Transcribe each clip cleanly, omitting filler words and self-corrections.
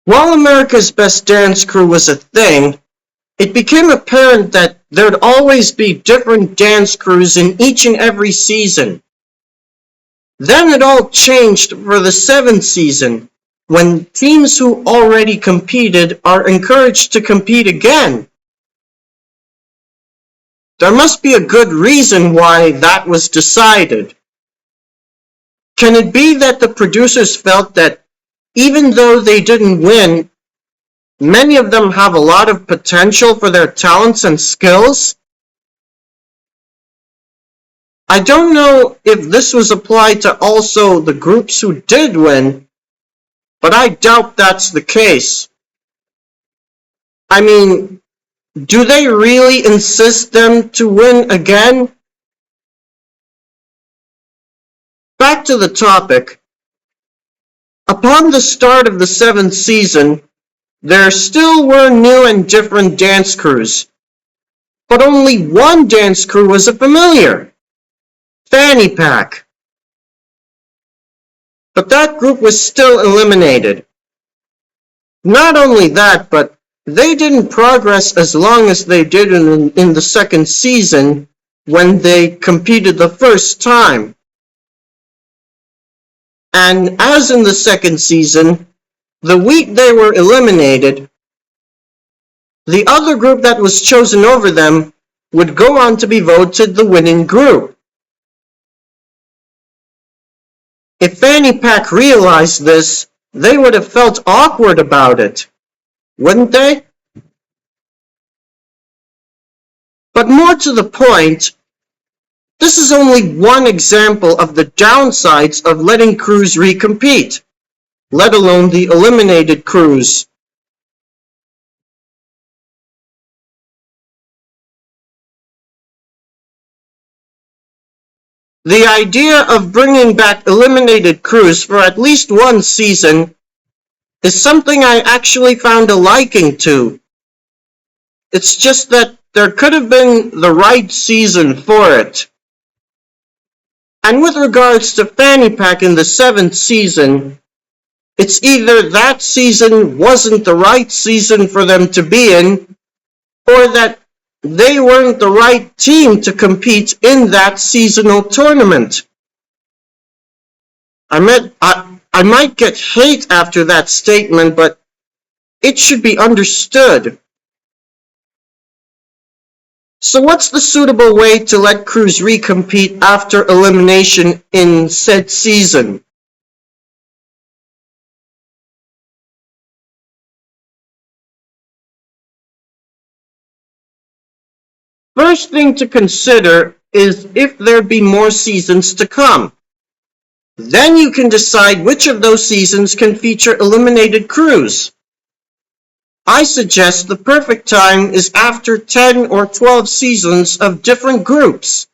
While America's Best Dance Crew was a thing, it became apparent that there'd always be different dance crews in each and every season. Then it all changed for the seventh season, when teams who already competed are encouraged to compete again. There must be a good reason why that was decided. Can it be that the producers felt that even though they didn't win, many of them have a lot of potential for their talents and skills? I don't know if this was applied to also the groups who did win, but I doubt that's the case. I mean, do they really insist them to win again? Back to the topic. Upon the start of the seventh season, there still were new and different dance crews, but only one dance crew was a familiar, Fanny Pack. But that group was still eliminated. Not only that, but they didn't progress as long as they did in the second season when they competed the first time. And as in the second season, the week they were eliminated, the other group that was chosen over them would go on to be voted the winning group. If Fanny Pack realized this, they would have felt awkward about it, wouldn't they? But more to the point, this is only one example of the downsides of letting crews recompete, let alone the eliminated crews. The idea of bringing back eliminated crews for at least one season is something I actually found a liking to. It's just that there could have been the right season for it. And with regards to Fanny Pack in the seventh season, it's either that season wasn't the right season for them to be in, or that they weren't the right team to compete in that seasonal tournament. I might get hate after that statement, but it should be understood. So what's the suitable way to let crews recompete after elimination in said season? First thing to consider is if there be more seasons to come. Then you can decide which of those seasons can feature eliminated crews. I suggest the perfect time is after 10 or 12 seasons of different groups,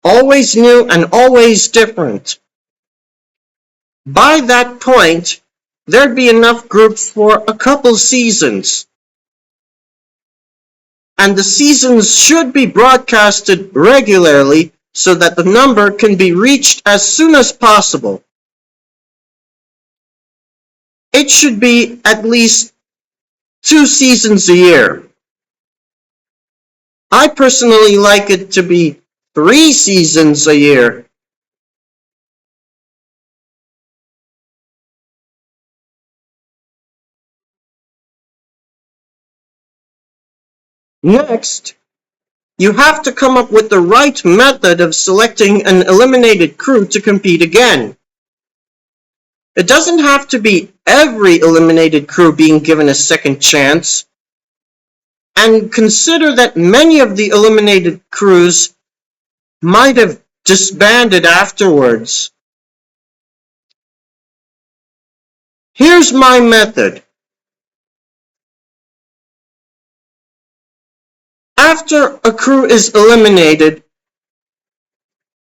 always new and always different. By that point, there'd be enough groups for a couple seasons. And the seasons should be broadcasted regularly so that the number can be reached as soon as possible. It should be at least 2 seasons a year. I personally like it to be 3 seasons a year. Next, you have to come up with the right method of selecting an eliminated crew to compete again. It doesn't have to be every eliminated crew being given a second chance. And consider that many of the eliminated crews might have disbanded afterwards. Here's my method. After a crew is eliminated,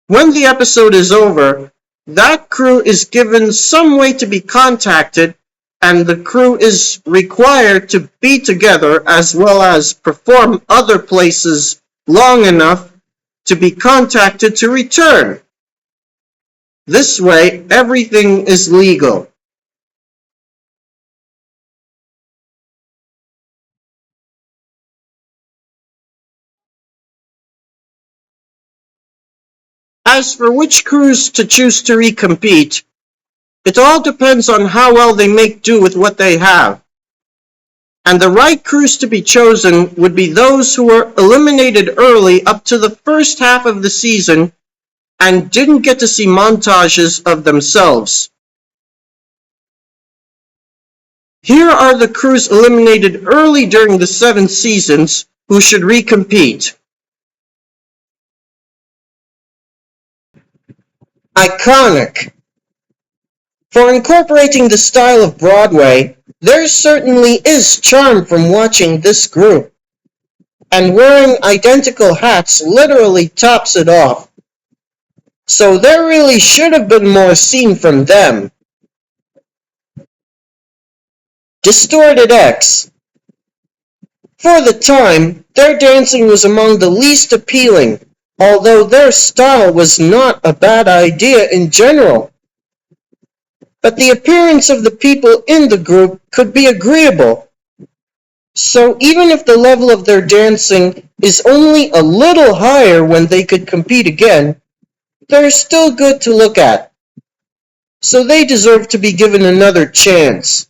when the episode is over, that crew is given some way to be contacted, and the crew is required to be together as well as perform other places long enough to be contacted to return. This way, everything is legal. As for which crews to choose to recompete, it all depends on how well they make do with what they have. And the right crews to be chosen would be those who were eliminated early up to the first half of the season and didn't get to see montages of themselves. Here are the crews eliminated early during the 7 seasons who should recompete. Iconic. For incorporating the style of Broadway, there certainly is charm from watching this group. And wearing identical hats literally tops it off. So there really should have been more seen from them. Distorted X. For the time, their dancing was among the least appealing, although their style was not a bad idea in general. But the appearance of the people in the group could be agreeable. So even if the level of their dancing is only a little higher when they could compete again, they're still good to look at. So they deserve to be given another chance.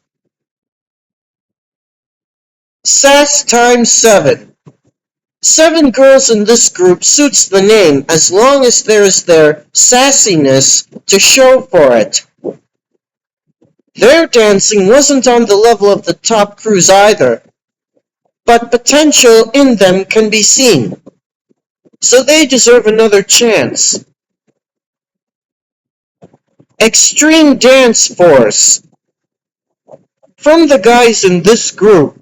Sass times 7. 7 girls in this group suits the name as long as there is their sassiness to show for it. Their dancing wasn't on the level of the top crews either, but potential in them can be seen. So they deserve another chance. Extreme Dance Force. From the guys in this group,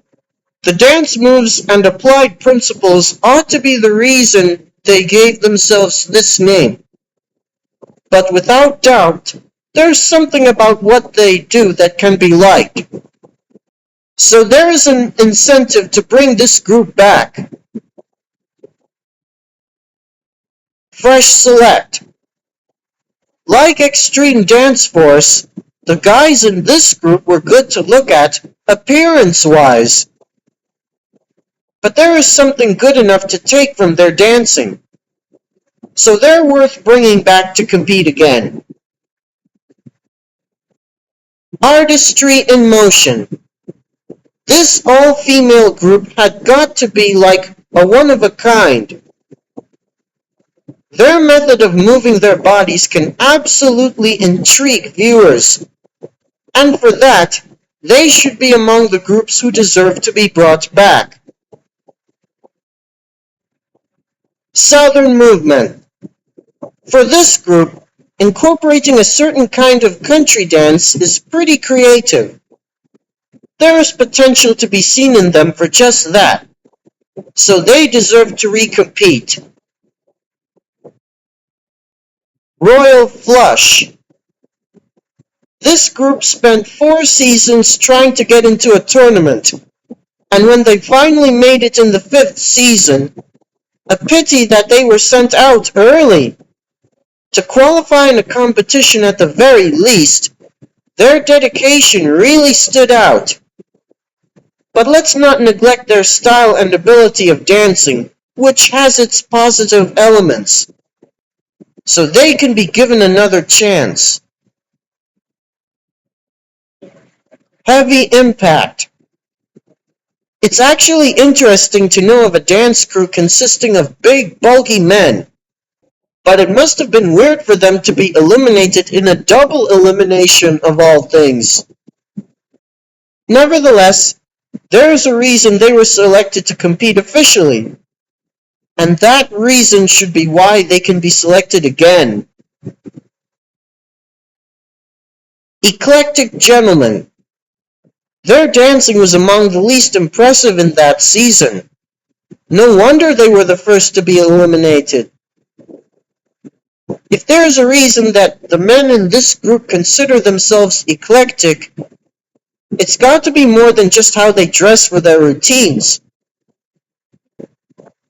the dance moves and applied principles ought to be the reason they gave themselves this name. But without doubt, there's something about what they do that can be liked. So there is an incentive to bring this group back. Fresh Select. Like Extreme Dance Force, the guys in this group were good to look at appearance-wise. But there is something good enough to take from their dancing. So they're worth bringing back to compete again. Artistry in Motion. This all-female group had got to be like a one-of-a-kind. Their method of moving their bodies can absolutely intrigue viewers. And for that, they should be among the groups who deserve to be brought back. Southern Movement. For this group, incorporating a certain kind of country dance is pretty creative. There is potential to be seen in them for just that, so they deserve to recompete. Royal Flush. This group spent 4 seasons trying to get into a tournament, and when they finally made it in the 5th season, a pity that they were sent out early. To qualify in a competition at the very least, their dedication really stood out. But let's not neglect their style and ability of dancing, which has its positive elements. So they can be given another chance. Heavy Impact. It's actually interesting to know of a dance crew consisting of big, bulky men. But it must have been weird for them to be eliminated in a double elimination of all things. Nevertheless, there is a reason they were selected to compete officially. And that reason should be why they can be selected again. Eclectic Gentlemen. Their dancing was among the least impressive in that season. No wonder they were the first to be eliminated. If there is a reason that the men in this group consider themselves eclectic, it's got to be more than just how they dress for their routines.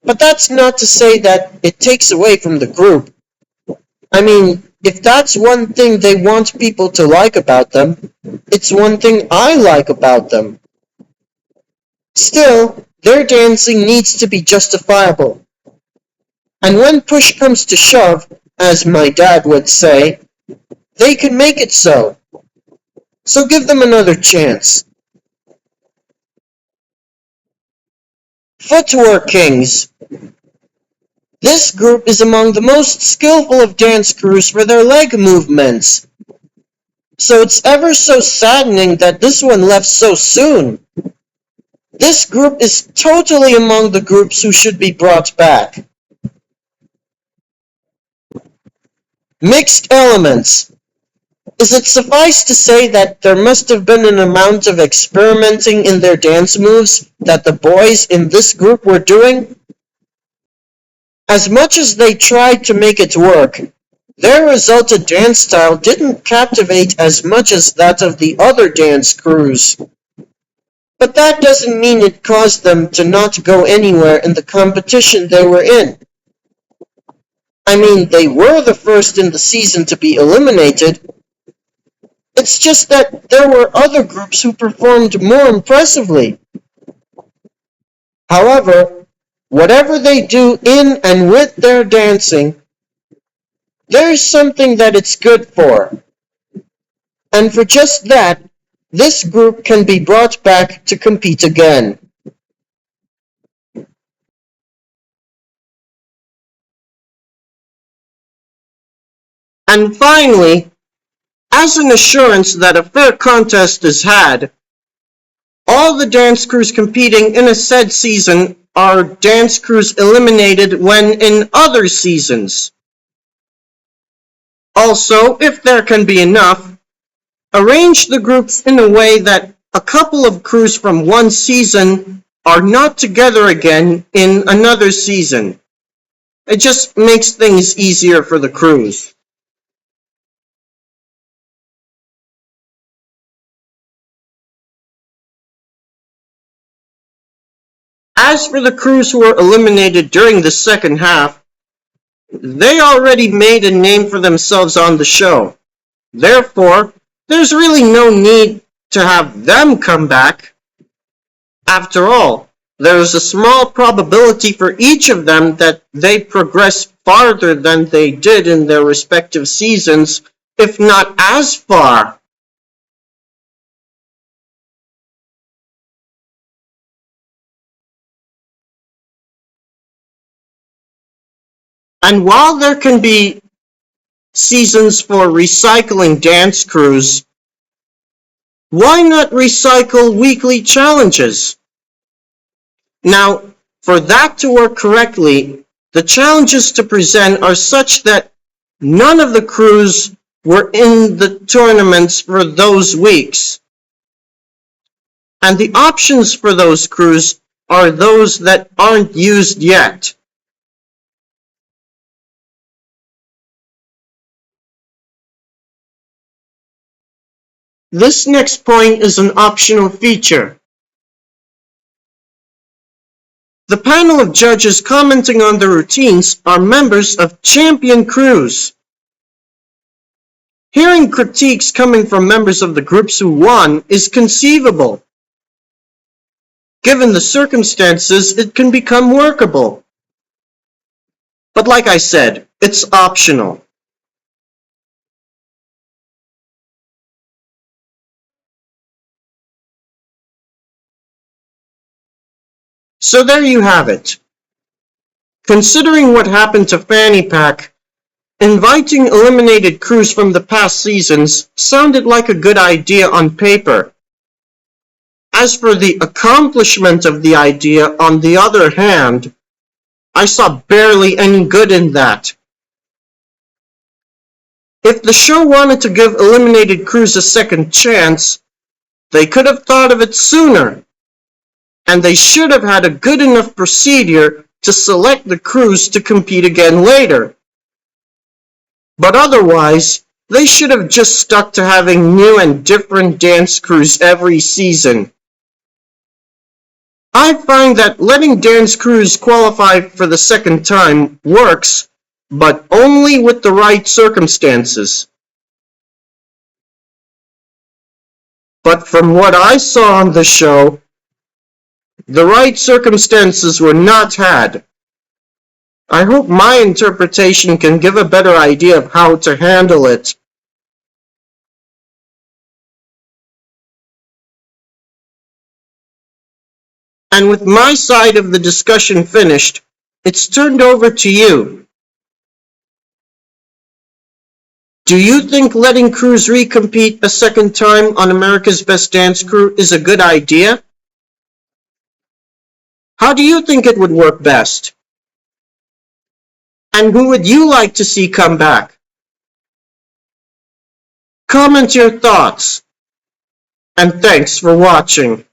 But that's not to say that it takes away from the group. I mean, if that's one thing they want people to like about them, it's one thing I like about them. Still, their dancing needs to be justifiable. And when push comes to shove, as my dad would say, they can make it so. So give them another chance. Footwork Kings. This group is among the most skillful of dance crews for their leg movements. So it's ever so saddening that this one left so soon. This group is totally among the groups who should be brought back. Mixed Elements. Is it suffice to say that there must have been an amount of experimenting in their dance moves that the boys in this group were doing? As much as they tried to make it work, their resultant dance style didn't captivate as much as that of the other dance crews. But that doesn't mean it caused them to not go anywhere in the competition they were in. I mean, they were the first in the season to be eliminated. It's just that there were other groups who performed more impressively. However, whatever they do in and with their dancing, there's something that it's good for. And for just that, this group can be brought back to compete again. And finally, as an assurance that a fair contest is had, all the dance crews competing in a said season are dance crews eliminated when in other seasons. Also, if there can be enough, arrange the groups in a way that a couple of crews from one season are not together again in another season. It just makes things easier for the crews. As for the crews who were eliminated during the second half, they already made a name for themselves on the show. Therefore, there's really no need to have them come back. After all, there is a small probability for each of them that they progress farther than they did in their respective seasons, if not as far. And while there can be seasons for recycling dance crews, why not recycle weekly challenges? Now, for that to work correctly, the challenges to present are such that none of the crews were in the tournaments for those weeks. And the options for those crews are those that aren't used yet. This next point is an optional feature. The panel of judges commenting on the routines are members of champion crews. Hearing critiques coming from members of the groups who won is conceivable. Given the circumstances, it can become workable. But like I said, it's optional. So there you have it. Considering what happened to Fanny Pack, inviting eliminated crews from the past seasons sounded like a good idea on paper. As for the accomplishment of the idea, on the other hand, I saw barely any good in that. If the show wanted to give eliminated crews a second chance, they could have thought of it sooner, and they should have had a good enough procedure to select the crews to compete again later. But otherwise, they should have just stuck to having new and different dance crews every season. I find that letting dance crews qualify for the second time works, but only with the right circumstances. But from what I saw on the show, the right circumstances were not had. I hope my interpretation can give a better idea of how to handle it. And with my side of the discussion finished, it's turned over to you. Do you think letting crews recompete a second time on America's Best Dance Crew is a good idea? How do you think it would work best? And who would you like to see come back? Comment your thoughts. And thanks for watching.